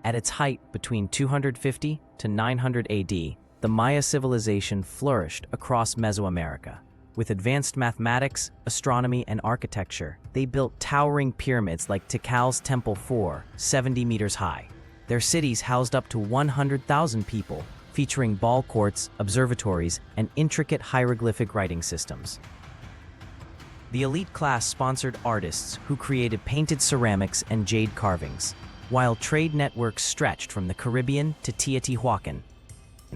At its height between 250 to 900 AD, the Maya civilization flourished across Mesoamerica. With advanced mathematics, astronomy, and architecture, they built towering pyramids like Tikal's Temple 4, 70 meters high. Their cities housed up to 100,000 people, featuring ball courts, observatories, and intricate hieroglyphic writing systems. The elite class sponsored artists who created painted ceramics and jade carvings, while trade networks stretched from the Caribbean to Teotihuacan.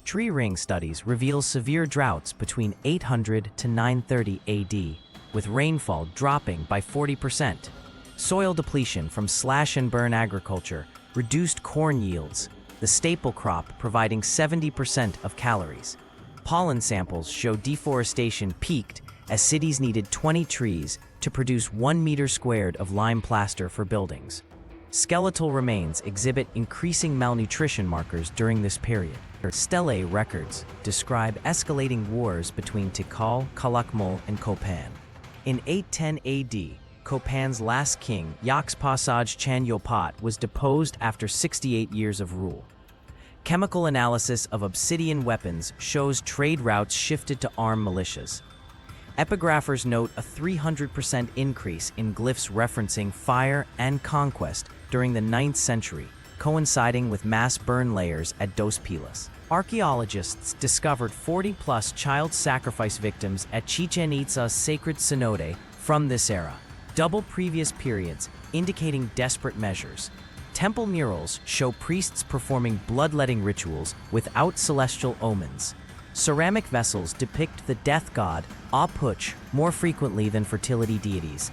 Tree ring studies reveal severe droughts between 800 to 930 AD, with rainfall dropping by 40%. Soil depletion from slash-and-burn agriculture reduced corn yields, the staple crop providing 70% of calories. Pollen samples show deforestation peaked as cities needed 20 trees to produce 1 meter squared of lime plaster for buildings. Skeletal remains exhibit increasing malnutrition markers during this period. Stele records describe escalating wars between Tikal, Calakmul, and Copan. In 810 AD, Copan's last king, Yaxpasaj Chanyopat, was deposed after 68 years of rule. Chemical analysis of obsidian weapons shows trade routes shifted to armed militias. Epigraphers note a 300% increase in glyphs referencing fire and conquest during the 9th century, coinciding with mass burn layers at Dos Pilas. Archaeologists discovered 40-plus child sacrifice victims at Chichen Itza's sacred cenote from this era, double previous periods, indicating desperate measures. Temple murals show priests performing bloodletting rituals without celestial omens. Ceramic vessels depict the death god, Apuch, more frequently than fertility deities.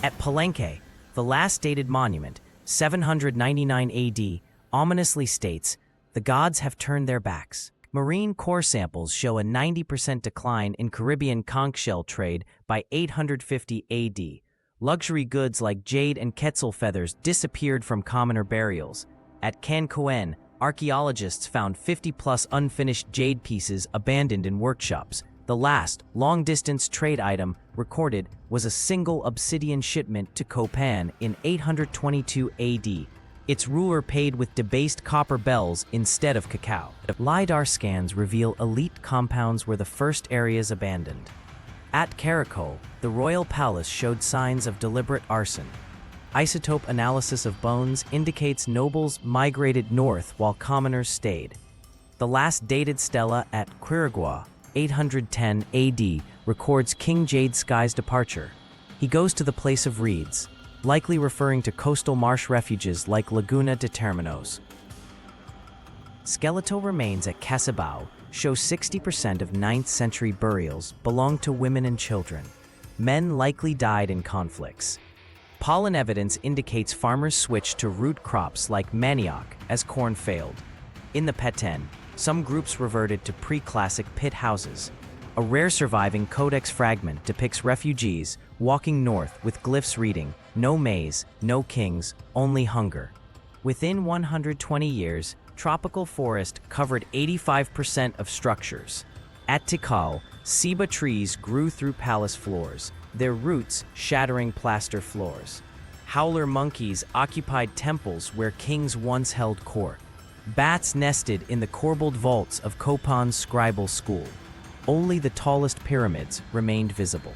At Palenque, the last dated monument, 799 AD, ominously states, "The gods have turned their backs." Marine core samples show a 90% decline in Caribbean conch shell trade by 850 AD. Luxury goods like jade and quetzal feathers disappeared from commoner burials. At Cancun, archaeologists found 50-plus unfinished jade pieces abandoned in workshops. The last, long-distance trade item recorded was a single obsidian shipment to Copan in 822 AD. Its ruler paid with debased copper bells instead of cacao. LiDAR scans reveal elite compounds were the first areas abandoned. At Caracol, the royal palace showed signs of deliberate arson. Isotope analysis of bones indicates nobles migrated north while commoners stayed. The last dated stela at Quirigua, 810 AD, records King Jade Sky's departure. He goes to the place of reeds, likely referring to coastal marsh refuges like Laguna de Terminos. Skeletal remains at Casabao show 60% of 9th century burials belonged to women and children. Men likely died in conflicts. Pollen evidence indicates farmers switched to root crops like manioc as corn failed. In the Petén, some groups reverted to pre-classic pit houses. A rare surviving codex fragment depicts refugees walking north with glyphs reading, "No maize, no kings, only hunger." Within 120 years, tropical forest covered 85% of structures. At Tikal, ceiba trees grew through palace floors, their roots shattering plaster floors. Howler monkeys occupied temples where kings once held court. Bats nested in the corbelled vaults of Copan's scribal school. Only the tallest pyramids remained visible.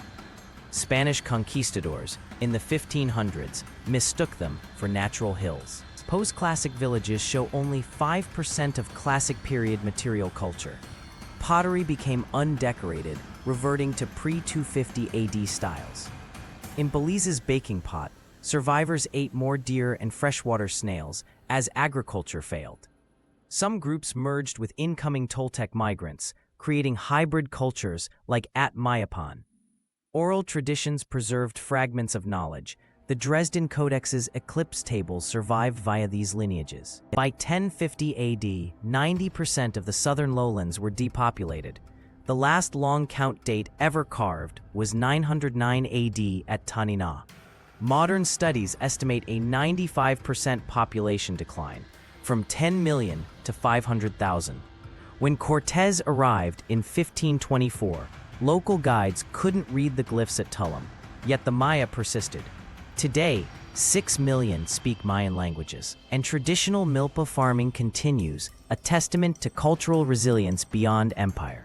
Spanish conquistadors, in the 1500s, mistook them for natural hills. Post-classic villages show only 5% of classic period material culture. Pottery became undecorated, reverting to pre-250 AD styles. In Belize's baking pot, survivors ate more deer and freshwater snails as agriculture failed. Some groups merged with incoming Toltec migrants, creating hybrid cultures like at Mayapan. Oral traditions preserved fragments of knowledge. The Dresden Codex's eclipse tables survived via these lineages. By 1050 AD, 90% of the southern lowlands were depopulated. The last long count date ever carved was 909 AD at Tanina. Modern studies estimate a 95% population decline, from 10 million to 500,000. When Cortés arrived in 1524, local guides couldn't read the glyphs at Tullum, yet the Maya persisted. Today, 6 million speak Mayan languages, and traditional milpa farming continues, a testament to cultural resilience beyond empire.